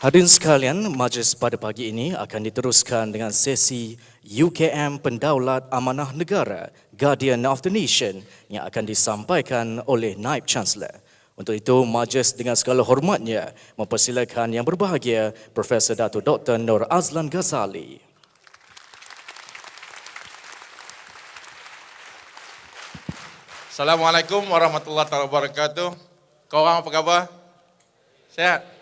Hadirin sekalian, majlis pada pagi ini akan diteruskan dengan sesi UKM Pendaulat Amanah Negara, Guardian of the Nation yang akan disampaikan oleh Naib Chancellor. Untuk itu, majlis dengan segala hormatnya mempersilakan yang berbahagia Profesor Dato' Dr. Nur Azlan Ghazali. Assalamualaikum warahmatullahi wabarakatuh. Kau orang apa khabar? Sehat?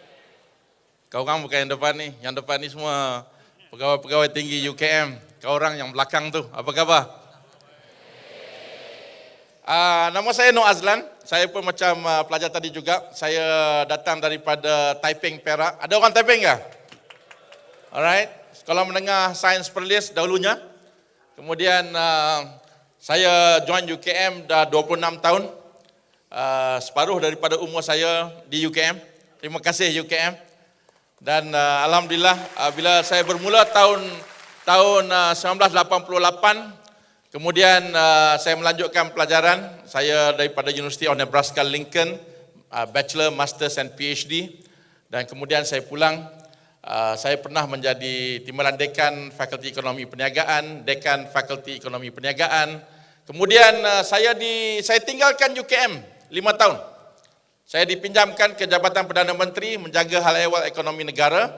Kau orang bukan yang depan ni. Yang depan ni semua pegawai-pegawai tinggi UKM. Kau orang yang belakang tu, apa khabar? Nama saya Nur Azlan. Saya pun macam pelajar tadi juga. Saya datang daripada Taiping, Perak. Ada orang Taiping ke? Alright. Sekolah Menengah Sains Perlis dahulunya. Kemudian saya join UKM dah 26 tahun. Separuh daripada umur saya di UKM. Terima kasih UKM. Dan alhamdulillah bila saya bermula tahun 1988, kemudian saya melanjutkan pelajaran saya daripada University of Nebraska Lincoln, Bachelor, Masters and PhD. Dan kemudian saya pulang, saya pernah menjadi timbalan dekan Fakulti Ekonomi Perniagaan, dekan Fakulti Ekonomi Perniagaan. Kemudian saya tinggalkan UKM 5 tahun. Saya dipinjamkan ke Jabatan Perdana Menteri menjaga hal ehwal ekonomi negara,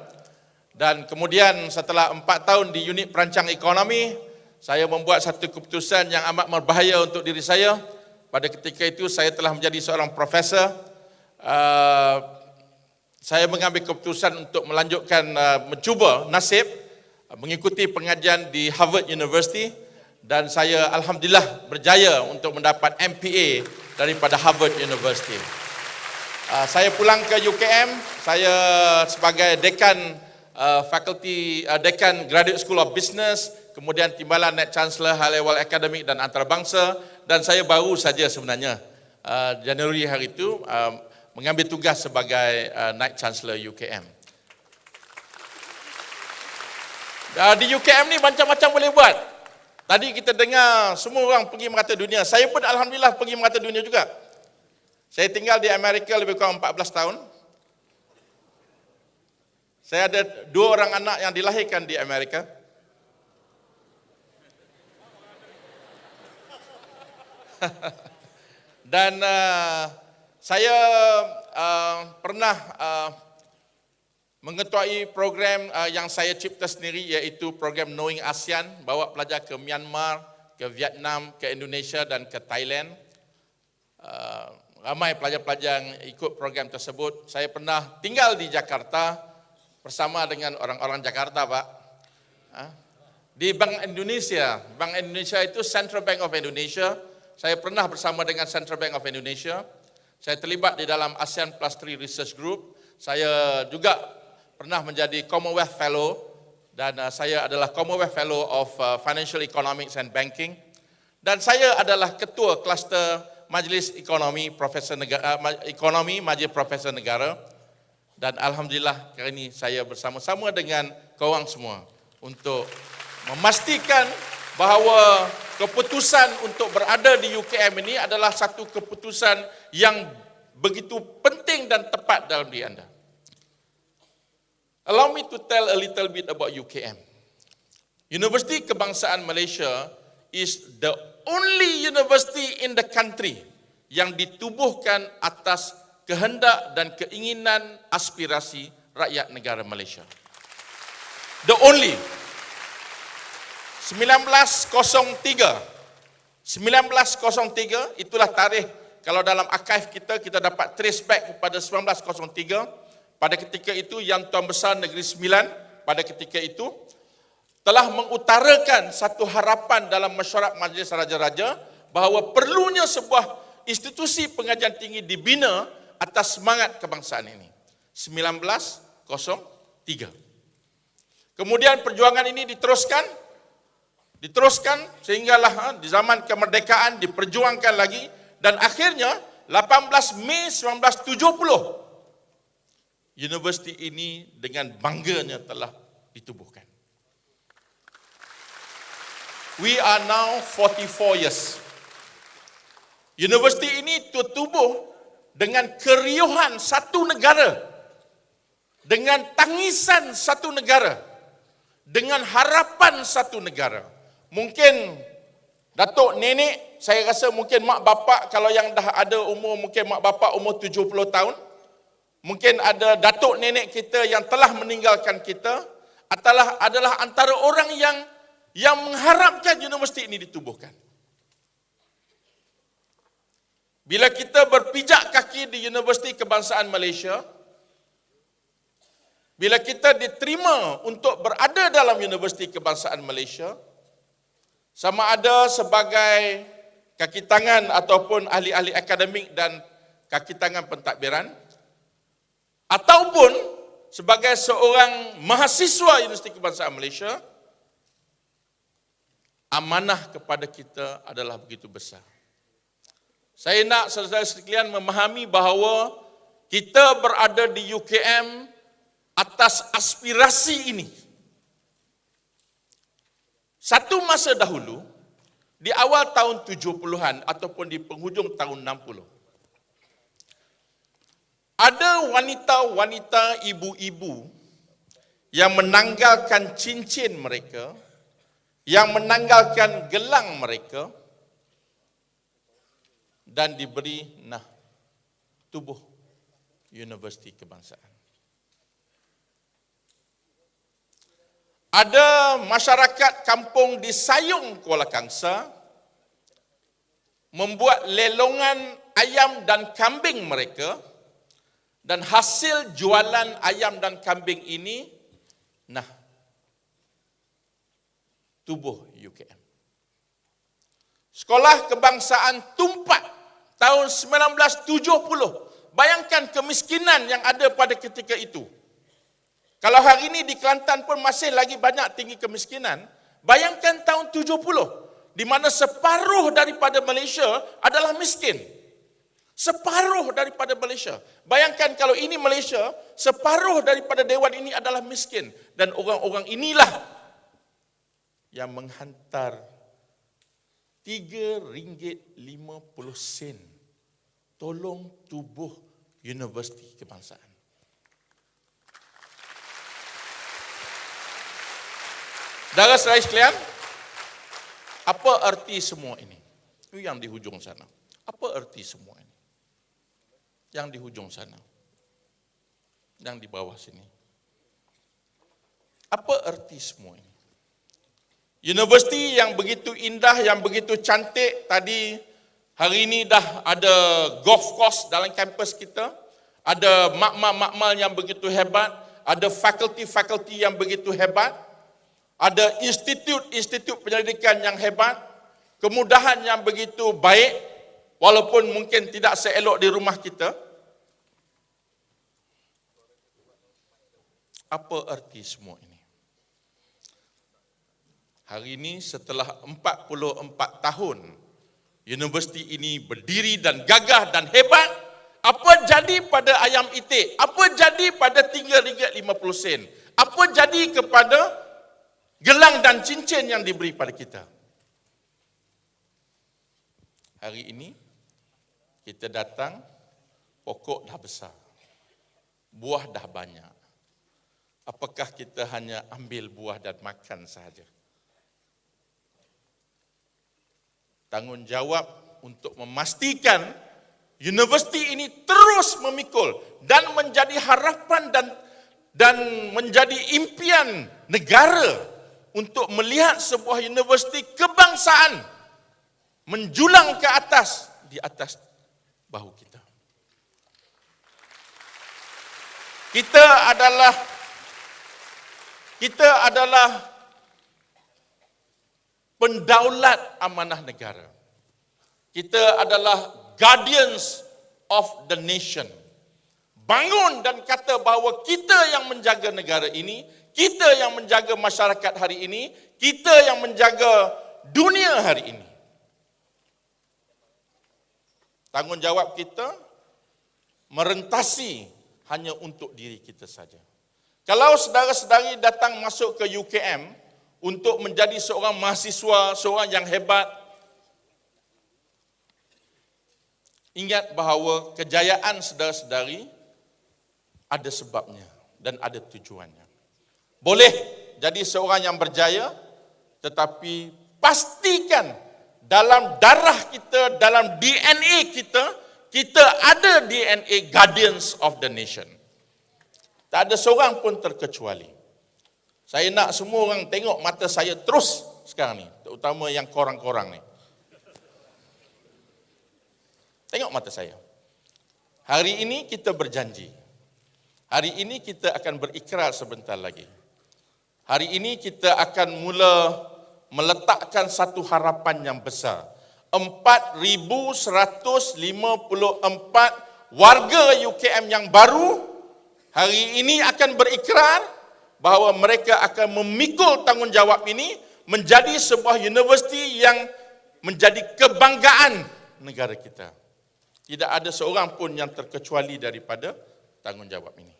dan kemudian setelah 4 tahun di unit perancang ekonomi, saya membuat satu keputusan yang amat berbahaya untuk diri saya. Pada ketika itu saya telah menjadi seorang profesor. Saya mengambil keputusan untuk melanjutkan mencuba nasib mengikuti pengajian di Harvard University, dan saya alhamdulillah berjaya untuk mendapat MPA daripada Harvard University. Saya pulang ke UKM, saya sebagai dekan dekan Graduate School of Business, kemudian timbalan Naib Chancellor Hal Ehwal Akademik dan Antarabangsa, dan saya baru saja sebenarnya Januari hari itu mengambil tugas sebagai Naib Chancellor UKM. Di UKM ni macam-macam boleh buat. Tadi kita dengar semua orang pergi merata dunia. Saya pun alhamdulillah pergi merata dunia juga. Saya tinggal di Amerika lebih kurang 14 tahun. Saya ada 2 orang anak yang dilahirkan di Amerika. Dan saya pernah mengetuai program yang saya cipta sendiri, iaitu program Knowing ASEAN, bawa pelajar ke Myanmar, ke Vietnam, ke Indonesia dan ke Thailand. Ramai pelajar-pelajar yang ikut program tersebut. Saya pernah tinggal di Jakarta bersama dengan orang-orang Jakarta, Pak. Di Bank Indonesia. Bank Indonesia itu Central Bank of Indonesia. Saya pernah bersama dengan Central Bank of Indonesia. Saya terlibat di dalam ASEAN Plus 3 Research Group. Saya juga pernah menjadi Commonwealth Fellow, dan saya adalah Commonwealth Fellow of Financial Economics and Banking. Dan saya adalah ketua kluster Majlis Ekonomi Profesor Negara, Majlis Profesor Negara, dan alhamdulillah kali ini saya bersama-sama dengan korang semua untuk memastikan bahawa keputusan untuk berada di UKM ini adalah satu keputusan yang begitu penting dan tepat dalam diri anda. Allow me to tell a little bit about UKM. Universiti Kebangsaan Malaysia is the only university in the country yang ditubuhkan atas kehendak dan keinginan aspirasi rakyat negara Malaysia. The only. 1903 itulah tarikh. Kalau dalam archive kita dapat trace back kepada 1903. Pada ketika itu Yang Tuan Besar Negeri Sembilan pada ketika itu telah mengutarakan satu harapan dalam mesyuarat Majlis Raja-Raja bahawa perlunya sebuah institusi pengajian tinggi dibina atas semangat kebangsaan ini. 1903. Kemudian perjuangan ini diteruskan sehinggalah di zaman kemerdekaan diperjuangkan lagi, dan akhirnya 18 Mei 1970 universiti ini dengan bangganya telah ditubuhkan. We are now 44 years. Universiti ini tertubuh dengan keriuhan satu negara dengan tangisan satu negara, dengan harapan satu negara. Mungkin datuk nenek, saya rasa mungkin mak bapak, kalau yang dah ada umur, mungkin mak bapak umur 70 tahun, mungkin ada datuk nenek kita yang telah meninggalkan kita, adalah antara orang yang mengharapkan universiti ini ditubuhkan. Bila kita berpijak kaki di Universiti Kebangsaan Malaysia, bila kita diterima untuk berada dalam Universiti Kebangsaan Malaysia, sama ada sebagai kaki tangan ataupun ahli-ahli akademik dan kaki tangan pentadbiran, ataupun sebagai seorang mahasiswa Universiti Kebangsaan Malaysia, amanah kepada kita adalah begitu besar. Saya nak saudara sekalian memahami bahawa kita berada di UKM atas aspirasi ini. Satu masa dahulu, di awal tahun 70-an ataupun di penghujung tahun 60, ada wanita-wanita, ibu-ibu yang menanggalkan cincin mereka, yang menanggalkan gelang mereka, dan diberi tubuh Universiti Kebangsaan. Ada masyarakat kampung di Sayong, Kuala Kangsar, membuat lelongan ayam dan kambing mereka, dan hasil jualan ayam dan kambing ini, tubuh UKM. Sekolah Kebangsaan Tumpat tahun 1970. Bayangkan kemiskinan yang ada pada ketika itu. Kalau hari ini di Kelantan pun masih lagi banyak tinggi kemiskinan, bayangkan tahun 70, di mana separuh daripada Malaysia adalah miskin. Separuh daripada Malaysia. Bayangkan kalau ini Malaysia, separuh daripada dewan ini adalah miskin. Dan orang-orang inilah yang menghantar RM3.50. Tolong tubuh Universiti Kebangsaan. Saudara-saudara sekalian, apa arti semua ini? Itu yang di hujung sana. Apa arti semua ini? Yang di hujung sana. Yang di bawah sini. Apa arti semua ini? Universiti yang begitu indah, yang begitu cantik, tadi hari ini dah ada golf course dalam kampus kita, ada makmal-makmal yang begitu hebat, ada fakulti-fakulti yang begitu hebat, ada institut-institut penyelidikan yang hebat, kemudahan yang begitu baik, walaupun mungkin tidak seelok di rumah kita. Apa arti semua ini? Hari ini setelah 44 tahun, universiti ini berdiri dan gagah dan hebat, apa jadi pada ayam itik? Apa jadi pada RM3.50? Apa jadi kepada gelang dan cincin yang diberi pada kita? Hari ini, kita datang, pokok dah besar, buah dah banyak. Apakah kita hanya ambil buah dan makan sahaja? Tanggungjawab untuk memastikan universiti ini terus memikul dan menjadi harapan dan menjadi impian negara untuk melihat sebuah universiti kebangsaan menjulang ke atas, di atas bahu kita. Kita adalah pendaulat amanah negara. Kita adalah guardians of the nation. Bangun dan kata bahawa kita yang menjaga negara ini, kita yang menjaga masyarakat hari ini, kita yang menjaga dunia hari ini. Tanggungjawab kita merentasi hanya untuk diri kita saja. Kalau saudara-saudari datang masuk ke UKM untuk menjadi seorang mahasiswa, seorang yang hebat, ingat bahawa kejayaan saudara-saudari ada sebabnya. dan ada tujuannya. Boleh jadi seorang yang berjaya, tetapi pastikan dalam darah kita, dalam DNA kita, kita ada DNA Guardians of the Nation. Tak ada seorang pun terkecuali. Saya nak semua orang tengok mata saya terus sekarang ni, terutama yang korang-korang ni. Tengok mata saya. Hari ini kita berjanji. Hari ini kita akan berikrar sebentar lagi. Hari ini kita akan mula meletakkan satu harapan yang besar. 4,154 warga UKM yang baru hari ini akan berikrar bahawa mereka akan memikul tanggungjawab ini menjadi sebuah universiti yang menjadi kebanggaan negara kita. Tidak ada seorang pun yang terkecuali daripada tanggungjawab ini.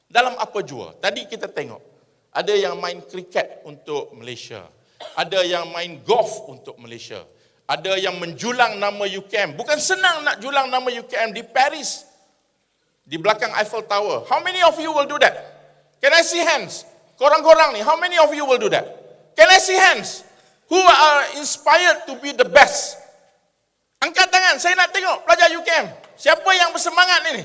Dalam apa jua? Tadi kita tengok, ada yang main kriket untuk Malaysia, ada yang main golf untuk Malaysia, ada yang menjulang nama UKM. Bukan senang nak julang nama UKM di Paris, di belakang Eiffel Tower. How many of you will do that? Can I see hands? Korang-korang ni, how many of you will do that? Can I see hands? Who are inspired to be the best? Angkat tangan, saya nak tengok pelajar UKM. Siapa yang bersemangat ini?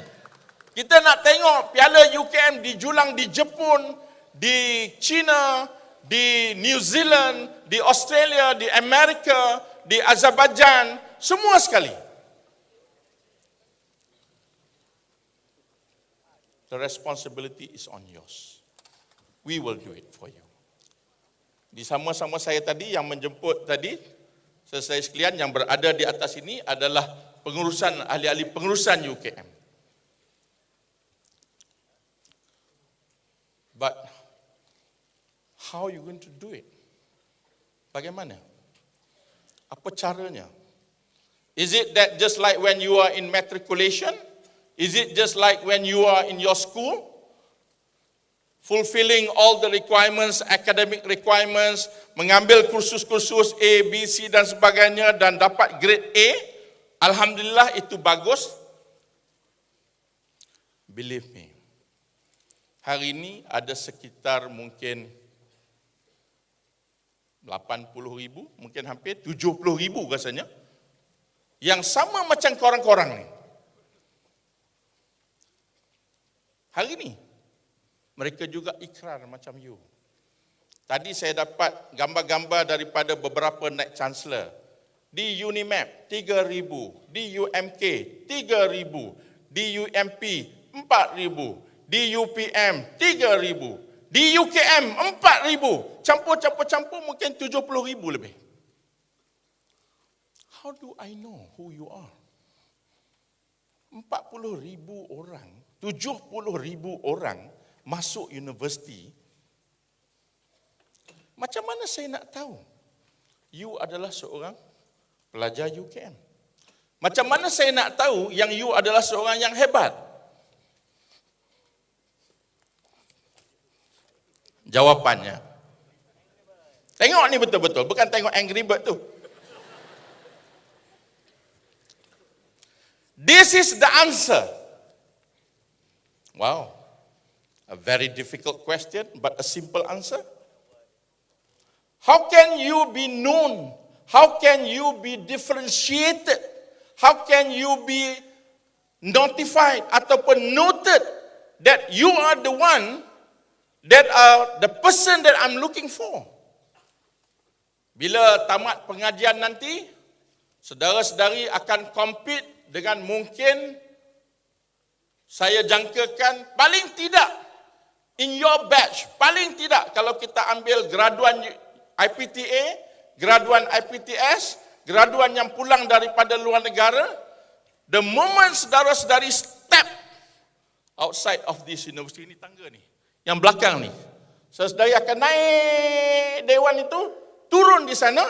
Kita nak tengok piala UKM dijulang di Jepun, di China, di New Zealand, di Australia, di Amerika, di Azerbaijan, semua sekali. The responsibility is on yours. We will do it for you. Di sama-sama saya tadi yang menjemput tadi, saudara sekalian yang berada di atas ini adalah pengurusan, ahli-ahli pengurusan UKM. But how are you going to do it? Bagaimana? Apa caranya? Is it that just like when you are in matriculation? Is it just like when you are in your school? Fulfilling all the requirements, academic requirements, mengambil kursus-kursus A, B, C dan sebagainya dan dapat grade A. Alhamdulillah itu bagus. Believe me, hari ini ada sekitar mungkin 80,000, mungkin hampir 70,000 rasanya, yang sama macam korang-korang ni. Hari ini, mereka juga ikrar macam you. Tadi saya dapat gambar-gambar daripada beberapa Naik Chancellor. Di UNIMAP, 3,000. Di UMK, 3,000. Di UMP, 4,000. Di UPM, 3,000. Di UKM, 4,000. Campur-campur mungkin 70,000 lebih. How do I know who you are? 40,000 orang, 70,000 orang masuk universiti. Macam mana saya nak tahu you adalah seorang pelajar UKM? Macam mana saya nak tahu yang you adalah seorang yang hebat? Jawapannya, tengok ni betul-betul, bukan tengok Angry Bird tu. This is the answer. Wow. A very difficult question, but a simple answer. How can you be known? How can you be differentiated? How can you be notified ataupun noted that you are the one, that are the person that I'm looking for? Bila tamat pengajian nanti, saudara-saudari akan compete dengan mungkin, saya jangkakan paling tidak in your batch, paling tidak kalau kita ambil graduan IPTA, graduan IPTS, graduan yang pulang daripada luar negara, the moment saudara-saudari step outside of this university, ini tangga ni, yang belakang ni, saudara-saudari akan naik dewan itu, turun di sana,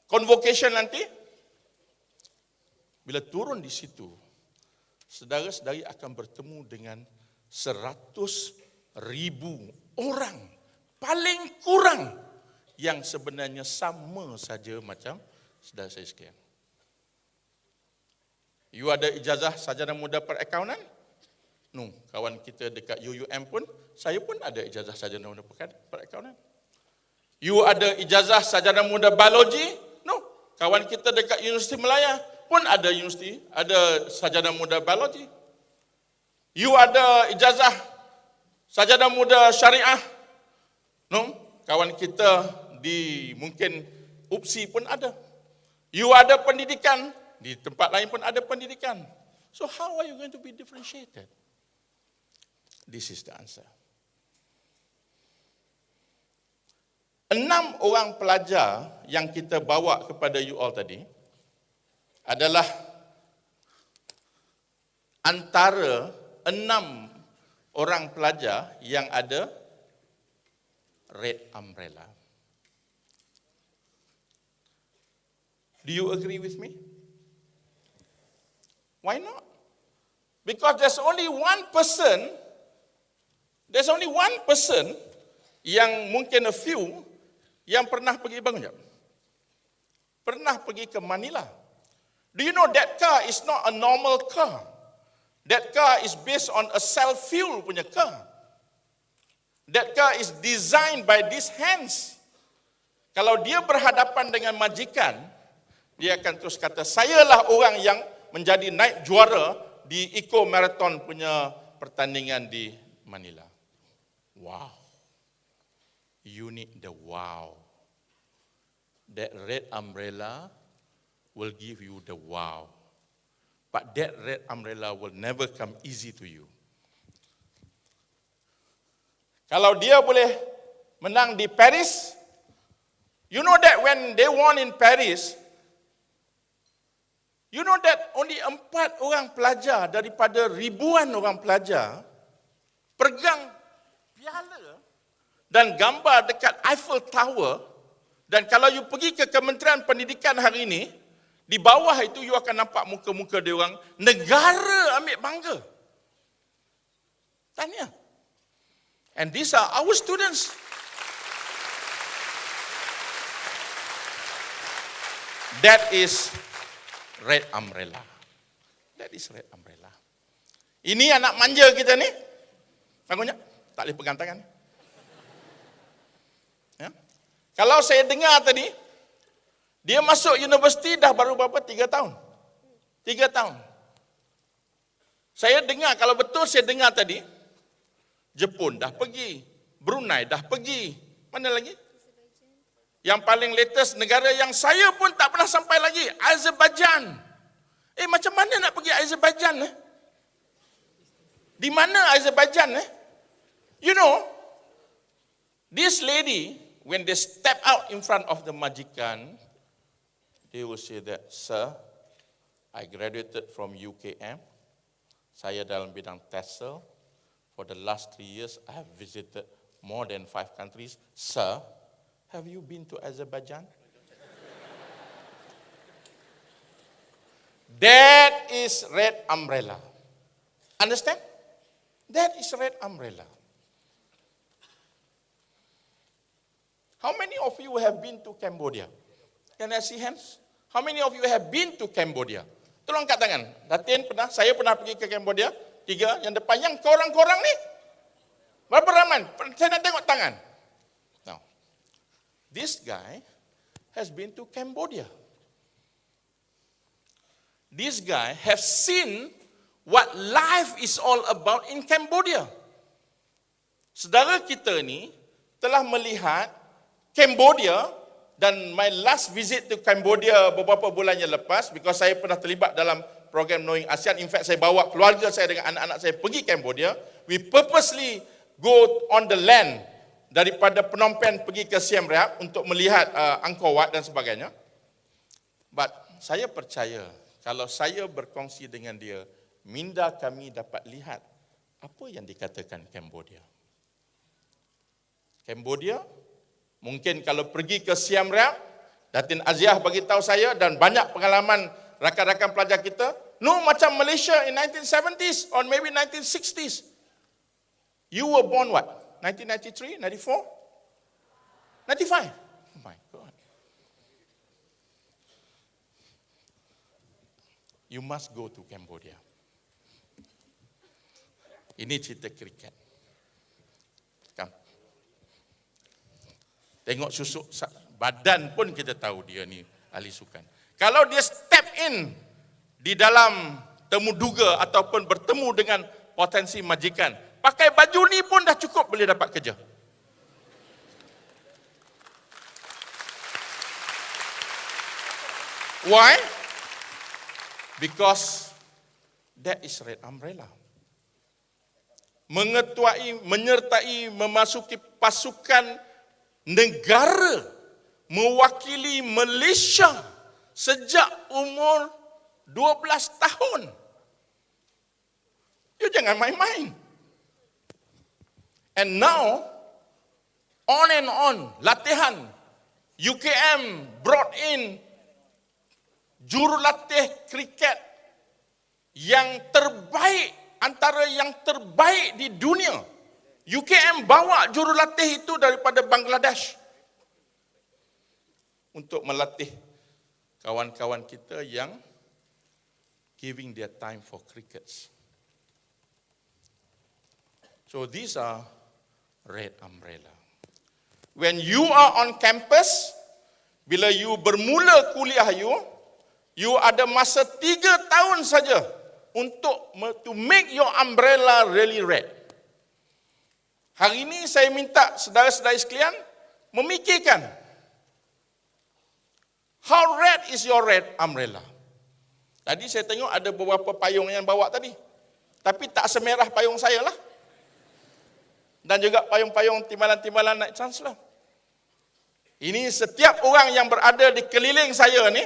convocation nanti. Bila turun di situ, saudara-saudari akan bertemu dengan 100,000 orang paling kurang yang sebenarnya sama saja macam saudara saya sekalian. You ada ijazah sarjana muda perakaunan? No, kawan kita dekat UUM pun, saya pun ada ijazah sarjana muda perakaunan. You ada ijazah sarjana muda biologi? No, kawan kita dekat Universiti Melaya pun ada sarjana muda biologi. You ada ijazah sarjana muda syariah? No, kawan kita di mungkin UPSI pun ada. You ada pendidikan, di tempat lain pun ada pendidikan. So how are you going to be differentiated? This is the answer. 6 orang pelajar yang kita bawa kepada you all tadi adalah antara 6 orang pelajar yang ada red umbrella. Do you agree with me? Why not? Because there's only one person yang mungkin a few yang pernah pergi bangun jap. Pernah pergi ke Manila. Do you know that car is not a normal car? That car is based on a self-fuel punya car. That car is designed by these hands. Kalau dia berhadapan dengan majikan, dia akan terus kata, sayalah orang yang menjadi naik juara di Eco Marathon punya pertandingan di Manila. Wow. You need the wow. That red umbrella will give you the wow. But that red umbrella will never come easy to you. Kalau dia boleh menang di Paris, you know that when they won in Paris, you know that only 4 orang pelajar daripada ribuan orang pelajar pegang piala dan gambar dekat Eiffel Tower, dan kalau you pergi ke Kementerian Pendidikan hari ini, di bawah itu you akan nampak muka-muka dia orang, negara ambil bangga. Tanya. And these are our students. That is red umbrella. That is red umbrella. Ini anak manja kita ni. Bangunnya, tak boleh pegang tangan. Ya? Kalau saya dengar tadi, dia masuk universiti dah baru berapa? 3 tahun. 3 tahun. Saya dengar, kalau betul saya dengar tadi, Jepun dah pergi, Brunei dah pergi, mana lagi? Yang paling latest, negara yang saya pun tak pernah sampai lagi, Azerbaijan. Macam mana nak pergi Azerbaijan? Di mana Azerbaijan? You know, this lady, when they step out in front of the majikan, they will say that, sir, I graduated from UKM. Saya dalam bidang TESOL. For the last 3 years, I have visited more than 5 countries. Sir, have you been to Azerbaijan? That is red umbrella. Understand? That is red umbrella. How many of you have been to Cambodia? Can I see hands? How many of you have been to Cambodia? Tolong angkat tangan. Datin pernah, saya pernah pergi ke Cambodia. 3, yang depan, yang korang-korang ni. Berapa ramai? Saya nak tengok tangan. Now, this guy has been to Cambodia. This guy has seen what life is all about in Cambodia. Saudara kita ni telah melihat Cambodia, dan my last visit to Cambodia beberapa bulan yang lepas, because saya pernah terlibat dalam program Knowing ASEAN. In fact, saya bawa keluarga saya dengan anak-anak saya pergi Cambodia. We purposely go on the land daripada Phnom Penh pergi ke Siem Reap untuk melihat Angkor Wat dan sebagainya. But saya percaya kalau saya berkongsi dengan dia, minda kami dapat lihat apa yang dikatakan Cambodia. Cambodia, mungkin kalau pergi ke Siem Reap, Datin Aziah bagi tahu saya dan banyak pengalaman rakan-rakan pelajar kita, no, macam Malaysia in 1970s or maybe 1960s. You were born what? 1993, 94? 95? Oh my God. You must go to Cambodia. Ini cerita kriket. Kam. Tengok susuk badan pun kita tahu dia ni ahli sukan. Kalau dia step in di dalam temu duga ataupun bertemu dengan potensi majikan, pakai baju ni pun dah cukup boleh dapat kerja. Why? Because that is red umbrella. Menyertai memasuki pasukan negara mewakili Malaysia sejak umur 12 tahun. You jangan main-main. And now, on and on, latihan, UKM brought in jurulatih kriket yang terbaik, antara yang terbaik di dunia. UKM bawa jurulatih itu daripada Bangladesh untuk melatih kawan-kawan kita yang giving their time for crickets. So these are red umbrella. When you are on campus, bila you bermula kuliah you ada masa 3 tahun saja untuk to make your umbrella really red. Hari ini saya minta saudara-saudari sekalian memikirkan, how red is your red umbrella? Tadi saya tengok ada beberapa payung yang bawa tadi, tapi tak semerah payung saya lah. Dan juga payung-payung timbalan-timbalan naik chancellor. Ini setiap orang yang berada di keliling saya ni,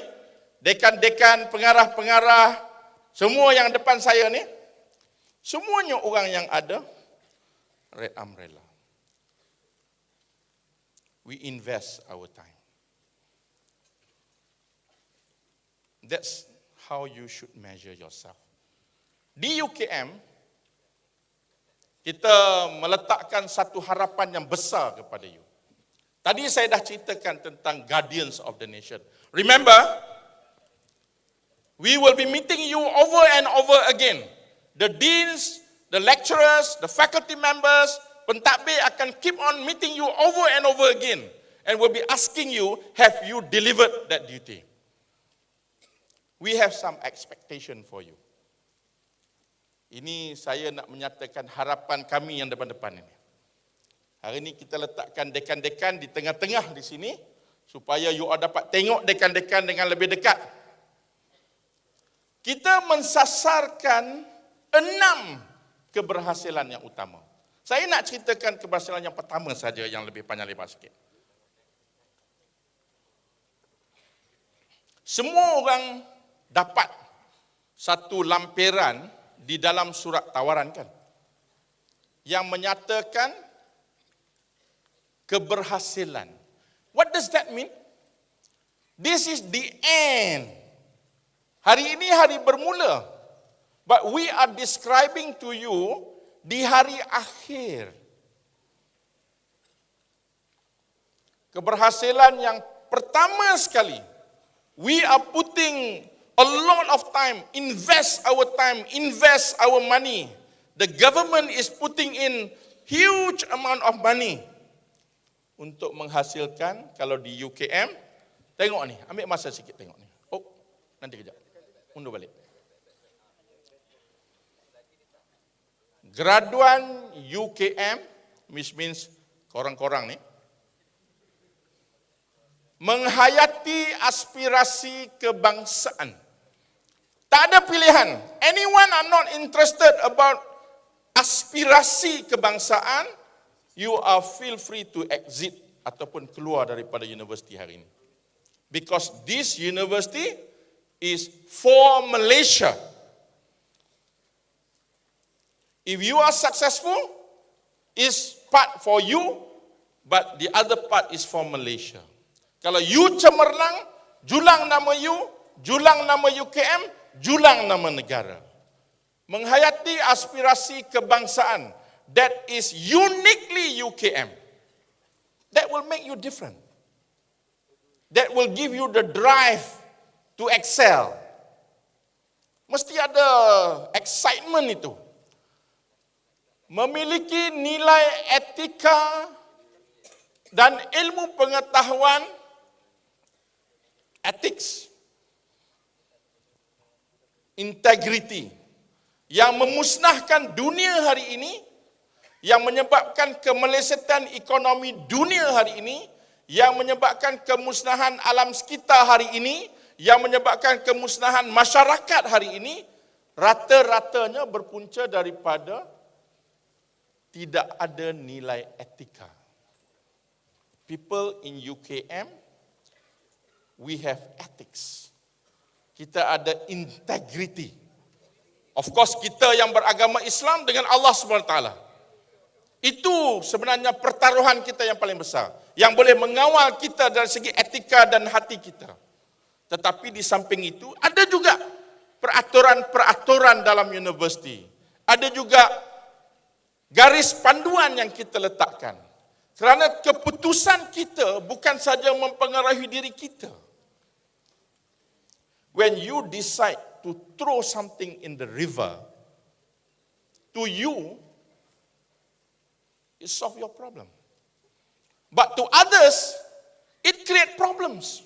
dekan-dekan, pengarah-pengarah, semua yang depan saya ni, semuanya orang yang ada red umbrella. We invest our time. That's how you should measure yourself. Di UKM, kita meletakkan satu harapan yang besar kepada you. Tadi saya dah ceritakan tentang Guardians of the Nation. Remember, we will be meeting you over and over again. The deans, the lecturers, the faculty members, pentadbir akan keep on meeting you over and over again. And will be asking you, have you delivered that duty? We have some expectation for you. Ini saya nak menyatakan harapan kami yang depan-depan ini. Hari ini kita letakkan dekan-dekan di tengah-tengah di sini, supaya you all dapat tengok dekan-dekan dengan lebih dekat. Kita mensasarkan 6 keberhasilan yang utama. Saya nak ceritakan keberhasilan yang pertama saja yang lebih panjang lebar sikit. Semua orang dapat satu lampiran di dalam surat tawaran kan, yang menyatakan keberhasilan. What does that mean? This is the end. Hari ini hari bermula, but we are describing to you di hari akhir. Keberhasilan yang pertama sekali, we are putting a lot of time, invest our money. The government is putting in huge amount of money untuk menghasilkan, kalau di UKM, tengok ni, ambil masa sikit tengok ni. Oh, nanti kejap. Undur balik. Graduan UKM, which means korang-korang ni, menghayati aspirasi kebangsaan. Tak ada pilihan. Anyone are not interested about aspirasi kebangsaan, you are feel free to exit ataupun keluar daripada universiti hari ini. Because this university is for Malaysia. If you are successful, is part for you, but the other part is for Malaysia. Kalau you cemerlang, julang nama you, julang nama UKM, julang nama negara. Menghayati aspirasi kebangsaan, that is uniquely UKM. That will make you different. That will give you the drive to excel. Mesti ada excitement itu. memiliki nilai etika dan ilmu pengetahuan ethics, integrity, yang memusnahkan dunia hari ini, yang menyebabkan kemelesetan ekonomi dunia hari ini, yang menyebabkan kemusnahan alam sekitar hari ini, yang menyebabkan kemusnahan masyarakat hari ini, rata-ratanya berpunca daripada tidak ada nilai etika. People in UKM, we have ethics. Kita ada integrity. Of course, kita yang beragama Islam dengan Allah SWT. Itu sebenarnya pertaruhan kita yang paling besar. Yang boleh mengawal kita dari segi etika dan hati kita. Tetapi di samping itu, ada juga peraturan-peraturan dalam universiti. Ada juga garis panduan yang kita letakkan. Kerana keputusan kita bukan saja mempengaruhi diri kita. When you decide to throw something in the river, to you, it solve your problem. But to others, it create problems.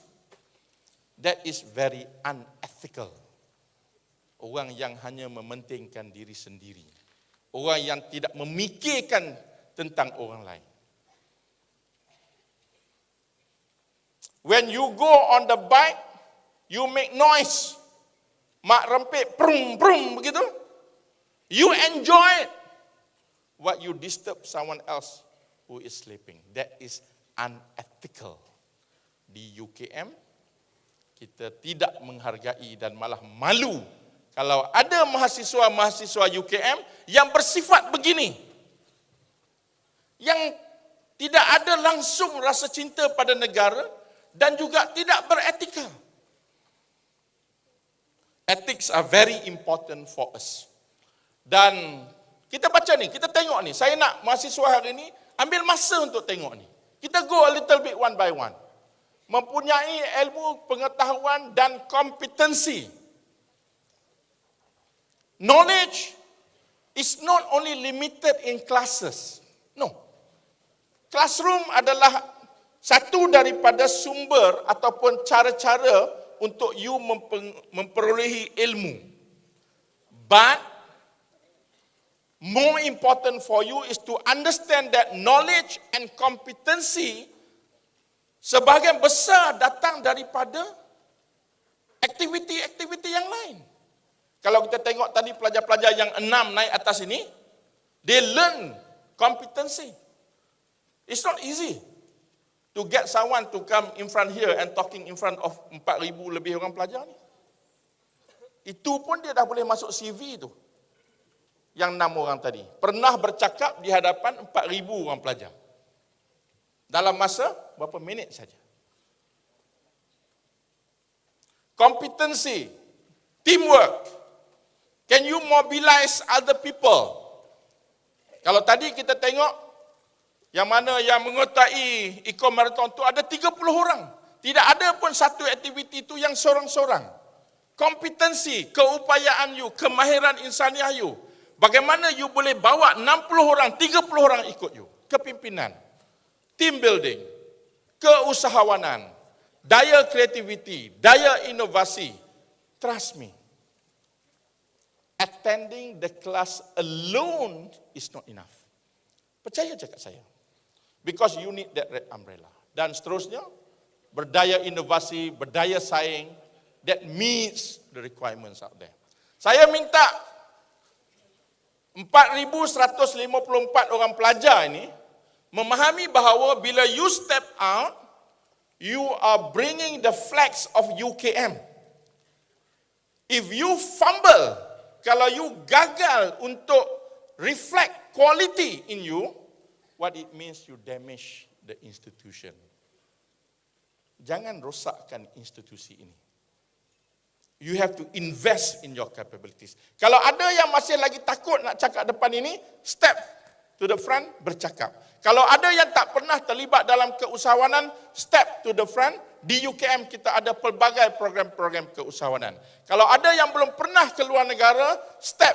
That is very unethical. Orang yang hanya mementingkan diri sendiri. Orang yang tidak memikirkan tentang orang lain. When you go on the bike, you make noise. Mak rempit, prum, prum, begitu. You enjoy it. What you disturb someone else who is sleeping. That is unethical. Di UKM, kita tidak menghargai dan malah malu kalau ada mahasiswa-mahasiswa UKM yang bersifat begini. Yang tidak ada langsung rasa cinta pada negara dan juga tidak beretika. Ethics are very important for us. Dan kita baca ni, kita tengok ni. Saya nak mahasiswa hari ni ambil masa untuk tengok ni. Kita go a little bit one by one. Mempunyai ilmu, pengetahuan dan kompetensi. Knowledge is not only limited in classes. No. Classroom adalah satu daripada sumber ataupun cara-cara untuk you memperolehi ilmu. But more important for you is to understand that knowledge and competency sebahagian besar datang daripada aktiviti-aktiviti yang lain. Kalau kita tengok tadi pelajar-pelajar yang 6 naik atas ini, they learn competency. It's not easy to get someone to come in front here and talking in front of 4,000 lebih orang pelajar ni. Itu pun dia dah boleh masuk CV tu. Yang 6 orang tadi. Pernah bercakap di hadapan 4,000 orang pelajar. Dalam masa berapa minit saja. Kompetensi, teamwork. Can you mobilize other people? Kalau tadi kita tengok yang mana yang mengertai Eco Marathon tu ada 30 orang. Tidak ada pun satu aktiviti itu yang sorang-sorang. Kompetensi, keupayaan you, kemahiran insaniah you. Bagaimana you boleh bawa 60 orang, 30 orang ikut you. Kepimpinan, team building, keusahawanan, daya kreativiti, daya inovasi. Trust me. Attending the class alone is not enough. Percaya cakap saya. Because you need that red umbrella. Dan seterusnya, berdaya inovasi, berdaya saing, that meets the requirements out there. Saya minta 4,154 orang pelajar ini memahami bahawa bila you step out, you are bringing the flags of UKM. If you fumble, kalau you gagal untuk reflect quality in you, what it means you damage the institution. Jangan rosakkan institusi ini. You have to invest in your capabilities. Kalau ada yang masih lagi takut nak cakap depan ini, step to the front, bercakap. Kalau ada yang tak pernah terlibat dalam keusahawanan, step to the front. Di UKM kita ada pelbagai program-program keusahawanan. Kalau ada yang belum pernah keluar negara, step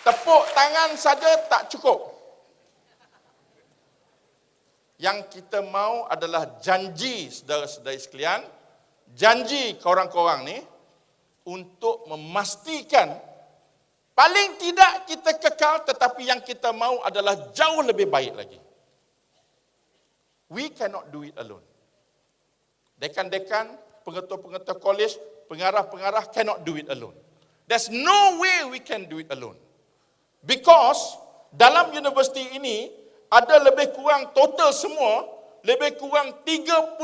Tepuk tangan saja tak cukup. Yang kita mau adalah janji saudara-saudari sekalian, janji korang-korang ni untuk memastikan paling tidak kita kekal, tetapi yang kita mau adalah jauh lebih baik lagi. We cannot do it alone. Dekan-dekan, pengetua-pengetua college, pengarah-pengarah cannot do it alone. There's no way we can do it alone. Because dalam universiti ini ada lebih kurang total semua, lebih kurang 31,000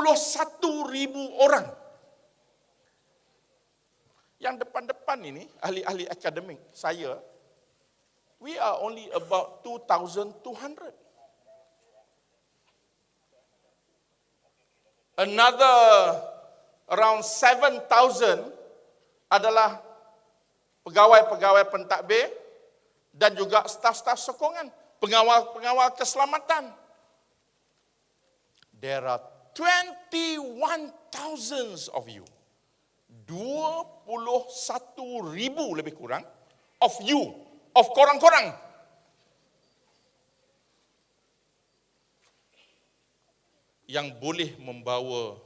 orang. Yang depan-depan ini, ahli-ahli akademik saya, we are only about 2,200. Another around 7,000 adalah pegawai-pegawai pentadbir dan juga staf-staf sokongan, pengawal-pengawal keselamatan. There are 21,000 of you. 21,000 lebih kurang of you, of korang-korang. Yang boleh membawa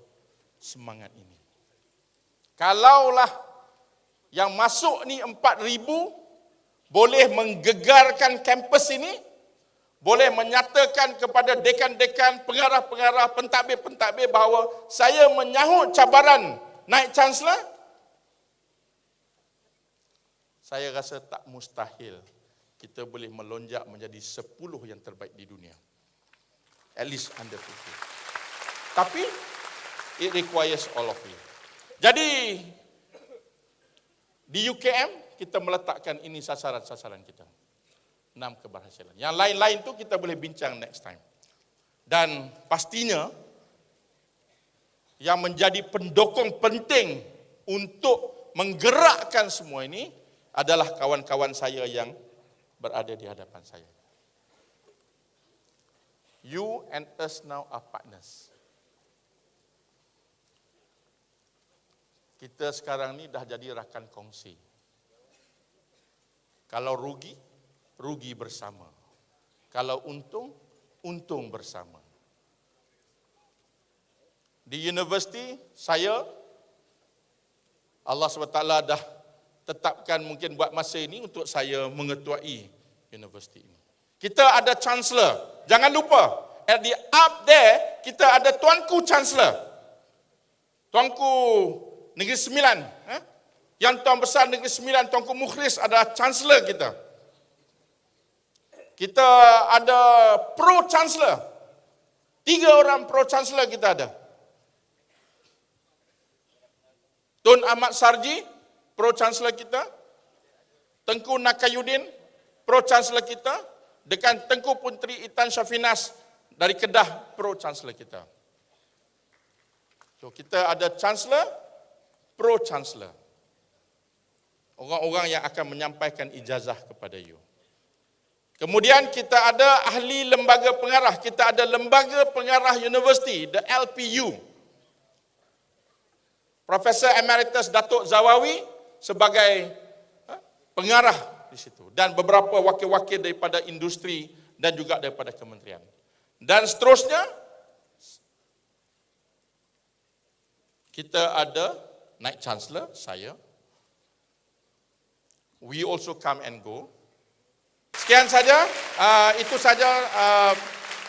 semangat ini. Kalaulah yang masuk ni 4,000 boleh menggegarkan kampus ini, boleh menyatakan kepada dekan-dekan, pengarah-pengarah, pentadbir-pentadbir bahawa saya menyahut cabaran naik Chancellor, saya rasa tak mustahil kita boleh melonjak menjadi 10 yang terbaik di dunia. At least under 50. Tapi, it requires all of you. Jadi, di UKM, kita meletakkan ini sasaran-sasaran kita. 6 keberhasilan. Yang lain-lain tu kita boleh bincang next time. Dan pastinya, yang menjadi pendokong penting untuk menggerakkan semua ini adalah kawan-kawan saya yang berada di hadapan saya. You and us now are partners. Kita sekarang ni dah jadi rakan kongsi. Kalau rugi, rugi bersama. Kalau untung, untung bersama. Di universiti, saya, Allah SWT dah tetapkan mungkin buat masa ini untuk saya mengetuai universiti ini. Kita ada Chancellor. Jangan lupa, at the up there, kita ada Tuanku Chancellor. Tuanku Negeri Sembilan. Yang Tuan Besar Negeri Sembilan, Tuanku Mukhris adalah Chancellor kita. Kita ada Pro Chancellor. 3 orang Pro Chancellor kita ada. Tun Ahmad Sarji, Pro Chancellor kita. Tengku Nakayuddin, Pro Chancellor kita. Dengan Tengku Puntri Itan Syafinas dari Kedah, Pro Chancellor kita. So kita ada Chancellor, Pro Chancellor. Orang-orang yang akan menyampaikan ijazah kepada you. Kemudian kita ada ahli lembaga pengarah. Kita ada lembaga pengarah universiti, the LPU. Profesor Emeritus Datuk Zawawi sebagai pengarah di situ. Dan beberapa wakil-wakil daripada industri dan juga daripada kementerian. Dan seterusnya, kita ada Naik Chancellor, saya. We also come and go. Sekian saja, itu saja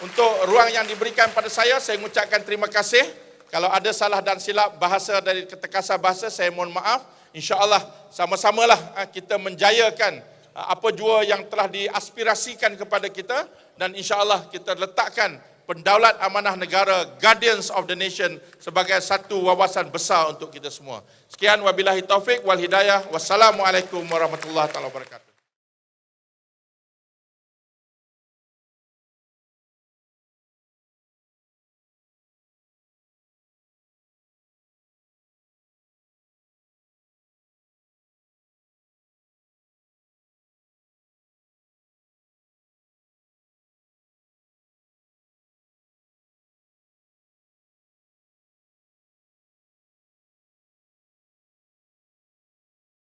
untuk ruang yang diberikan pada saya. Saya mengucapkan terima kasih. Kalau ada salah dan silap bahasa dari ketekasar bahasa, saya mohon maaf. InsyaAllah sama-samalah kita menjayakan apa jua yang telah diaspirasikan kepada kita. Dan insyaAllah kita letakkan Pendaulat Amanah Negara, Guardians of the Nation sebagai satu wawasan besar untuk kita semua. Sekian, wabillahi taufik wal hidayah. Wassalamualaikum warahmatullahi wabarakatuh.